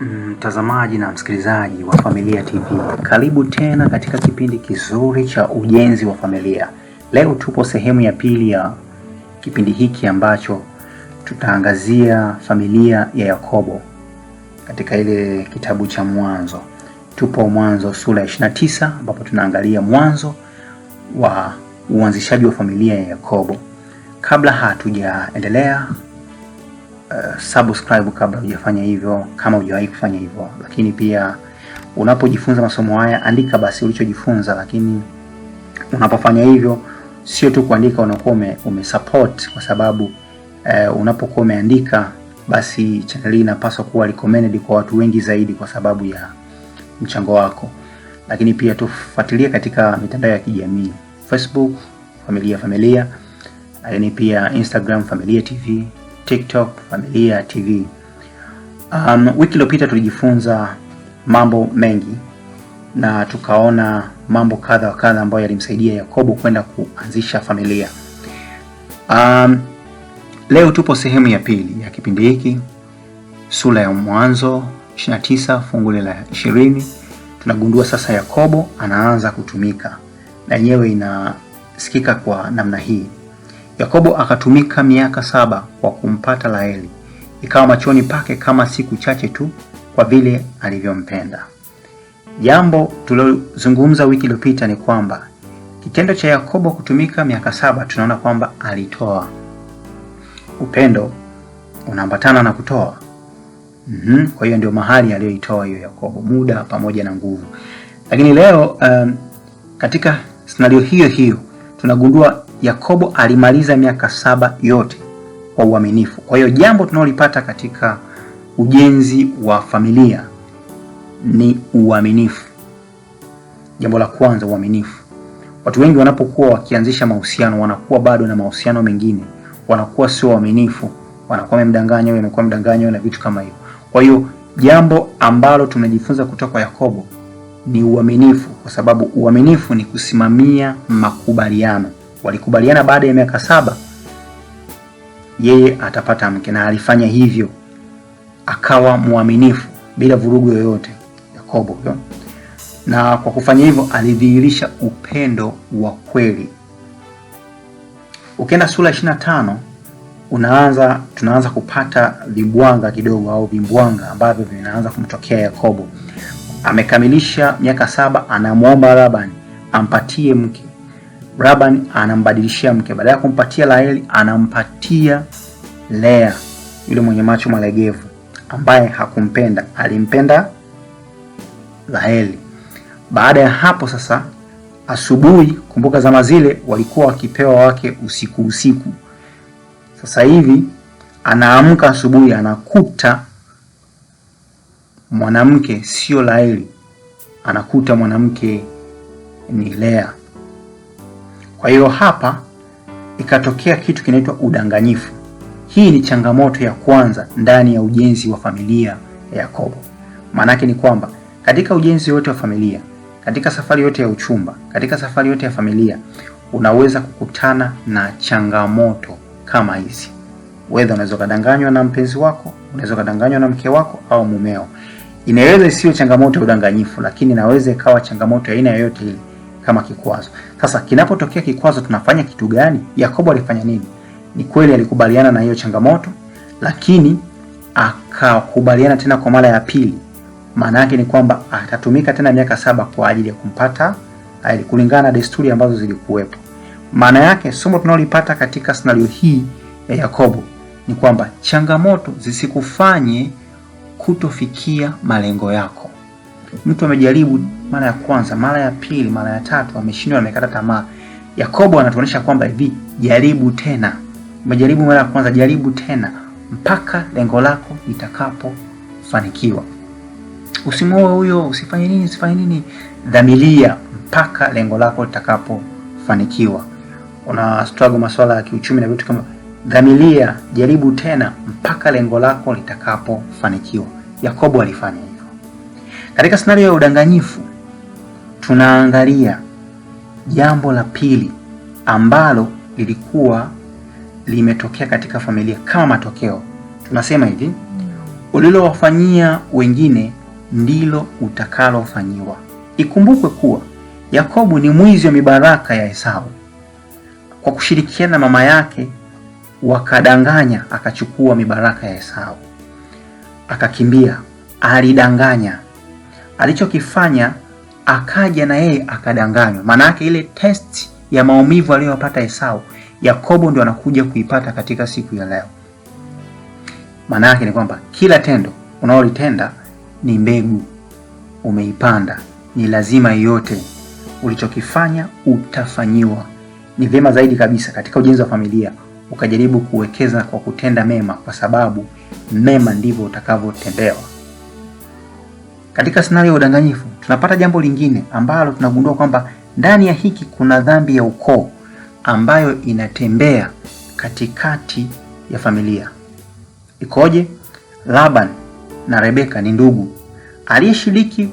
Mtazamaji na msikilizaji wa Familia TV, karibu tena katika kipindi kizuri cha ujenzi wa familia. Leo tupo sehemu ya pili ya kipindi hiki ambacho tutaangazia familia ya Yakobo katika ile kitabu cha Mwanzo. Tupo Mwanzo sura ya 29 ambapo tunaangalia mwanzo wa uanzishaji wa familia ya Yakobo. Kabla hatujaendelea, subscribe kabla hujafanya hivyo kama hujawahi kufanya hivyo. Lakini pia unapojifunza masomo haya andika basi ulichojifunza, lakini unapofanya hivyo sio tu kuandika, unakuwa umesupport, kwa sababu unapokuwa umeandika basi channel hii inapaswa kuwa recommended kwa watu wengi zaidi kwa sababu ya mchango wako. Lakini pia tufuatilie katika mitandao ya kijamii, Facebook Familia, lakini pia Instagram Familia TV, TikTok Familia TV. Wiki iliyopita tulijifunza mambo mengi na tukaona mambo kadha wa kadha ambayo yalimsaidia Yakobo kwenda kuanzisha familia. Leo tupo sehemu ya pili ya kipindi hiki, sura ya Mwanzo 29 fungu la 20. Tunagundua sasa Yakobo anaanza kutumika, na yenyewe inasikika kwa namna hii: Yakobo akatumika miaka 7 kwa kumpata Raheli, ikawa machoni pake kama siku chache tu, kwa vile alivyompenda. Jambo tulilozungumza wiki iliyopita ni kwamba kitendo cha Yakobo kutumika miaka 7, tunaona kwamba alitoa. Upendo unaambatana na kutoa. Kwa hiyo ndio mahali aliyoitoa hiyo Yakobo, muda pamoja na nguvu. Lakini leo katika scenario hiyo tunagundua Yakobo alimaliza miaka 7 yote kwa uaminifu. Kwa hiyo jambo tunalolipata katika ujenzi wa familia ni uaminifu. Jambo la kwanza, uaminifu. Watu wengi wanapokuwa wakianzisha mahusiano wanakuwa bado na mahusiano mengine, wanakuwa sio waaminifu, wanakuwa wamemdanganya, wamekuwa mdanganya na vitu kama hivyo. Kwa hiyo jambo ambalo tunajifunza kutoka kwa Yakobo ni uaminifu, kwa sababu uaminifu ni kusimamia makubaliano. Walikubaliana baada ya miaka 7 yeye atapata mke, na alifanya hivyo, akawa mwaminifu bila vurugu yoyote Yakobo. Na kwa kufanya hivyo alidhihirisha upendo wa kweli. Ukienda sura 25 tunaanza kupata vimbwanga kidogo, au vimbwanga ambavyo vinaanza kumtokea Yakobo. Amekamilisha miaka 7, anamuomba Labani ampatie mke. Labani anambadilishia mke, badala ya kumpatia Raheli anampatia Lea, yule mwenye macho malegevu ambaye hakumpenda, alimpenda Raheli. Baada ya hapo sasa, asubuhi, kumbuka zama zile walikuwa wakipewa wake usiku. Sasa hivi anaamka asubuhi, anakuta mwanamke sio Raheli, anakuta mwanamke ni Lea. Kwa hiyo hapa ikatokea kitu kinaitwa udanganyifu. Hii ni changamoto ya kwanza ndani ya ujenzi wa familia ya Yakobo. Maana yake ni kwamba katika ujenzi wote wa familia, katika safari yote ya uchumba, katika safari yote ya familia, unaweza kukutana na changamoto kama hizi. Wewe unaweza kudanganywa na mpenzi wako, unaweza kudanganywa na mke wako au mumeo. Inaweza isiyo changamoto ya udanganyifu, lakini inaweza ikawa changamoto ya aina yoyote ile kama kikwazo. Sasa kinapotokea kikwazo tunafanya kitu gani? Yakobo alifanya nini? Ni kweli alikubaliana na hiyo changamoto, lakini akakubaliana tena kwa mara ya pili. Maana yake ni kwamba atatumika tena miaka 7 kwa ajili ya kumpata Raheli, kulingana na desturi ambazo zilikuwepo. Maana yake somo tunalolipata katika scenario hii ya Yakobo ni kwamba changamoto zisikufanye kutofikia malengo yako. Mtu amejaribu mara ya kwanza, mara ya pili, mara ya tatu, ameshindwa, amekata tamaa. Yakobo anatuonyesha kwamba hivi, jaribu tena. Umejaribu mara ya kwanza, jaribu tena mpaka lengo lako litakapofanikiwa. Usimwoe huyo, usifanye nini, dhamiria mpaka lengo lako litakapofanikiwa. Una struggle masuala ya kiuchumi na vitu kama, dhamiria, jaribu tena mpaka lengo lako litakapofanikiwa. Yakobo alifanya hivyo. Katika scenario ya udanganyifu tunaangalia jambo la pili ambalo lilikuwa limetokea katika familia kama matokeo. Tunasema hivi, ulilowafanyia wengine ndilo utakalofanyiwa. Ikumbukwe kuwa Yakobo ni mwizi wa mibaraka ya Esau. Kwa kushirikiana na mama yake wakadanganya, akachukua mibaraka ya Esau. Akakimbia, alidanganya. Alichokifanya, akaja na yeye akadanganywa. Maana yake ile test ya maumivu aliyopata Esau, Yakobo ndio anakuja kuipata katika siku ya leo. Maana yake ni kwamba kila tendo unaolitenda ni mbegu umeipanda, ni lazima yote ulichokifanya utafanyiwa. Ni vyema zaidi kabisa katika ujenzi wa familia ukajaribu kuwekeza kwa kutenda mema, kwa sababu mema ndivyo utakavyotendewa. Katika scenario ya udanganyifu tunapata jambo lingine ambalo tunagundua kwamba ndani ya hiki kuna dhambi ya ukoo ambayo inatembea katikati ya familia. Ikoje? Laban na Rebeka ni ndugu. Aliyeshiriki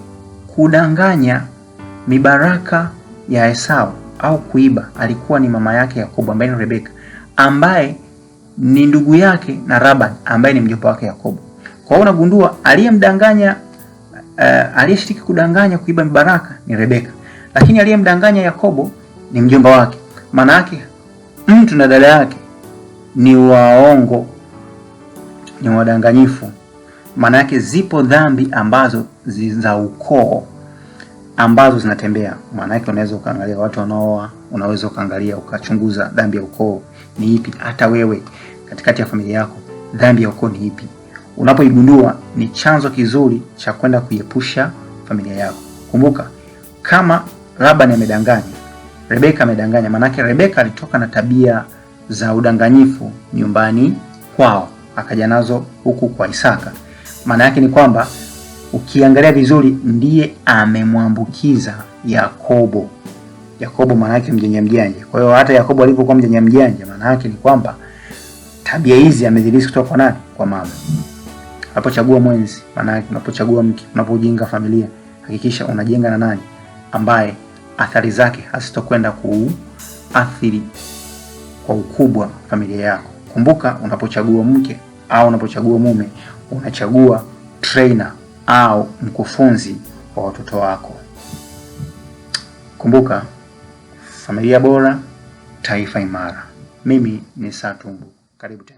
kudanganya mibaraka ya Esau au kuiba alikuwa ni mama yake Yakobo ambaye ni Rebeka, ambaye ni ndugu yake na Laban ambaye ni mjomba wake Yakobo. Kwa hiyo unagundua aliyeshiriki kudanganya kuiba mibaraka ni Rebeka, lakini aliyemdanganya Yakobo ni mjomba wake. Maana yake mtu na dada yake ni waongo, ni wadanganyifu. Maana yake zipo dhambi ambazo za ukoo ambazo zinatembea. Maana yake unaweza ukaangalia watu wanaoa, unaweza ukaangalia ukachunguza dhambi ya ukoo ni ipi. Hata wewe katikati ya familia yako dhambi ya ukoo ni ipi? Unapoigundua ni chanzo kizuri cha kwenda kuiepusha familia yako. Kumbuka, kama Laban amedanganya, Rebeka amedanganya, maana yake Rebeka alitoka na tabia za udanganyifu nyumbani kwao akaja nazo huku kwa Isaka. Maana yake ni kwamba ukiangalia vizuri ndiye amemwambukiza Yakobo. Yakobo maana yake mjanja mjanja. Kwa hiyo hata Yakobo alipokuwa mjanja mjanja, maana yake ni kwamba tabia hizi amezilisi kutoka kwa nani? Kwa mama. Unapochagua mwenzi, maana yake unapochagua mke, unapojenga familia, hakikisha unajenga na nani ambaye athari zake hazitokwenda kuathiri kwa ukubwa familia yako. Kumbuka, unapochagua mke au unapochagua mume, unachagua trainer au mkufunzi wa watoto wako. Kumbuka, familia bora, taifa imara. Mimi ni Satumbu. Karibu tena.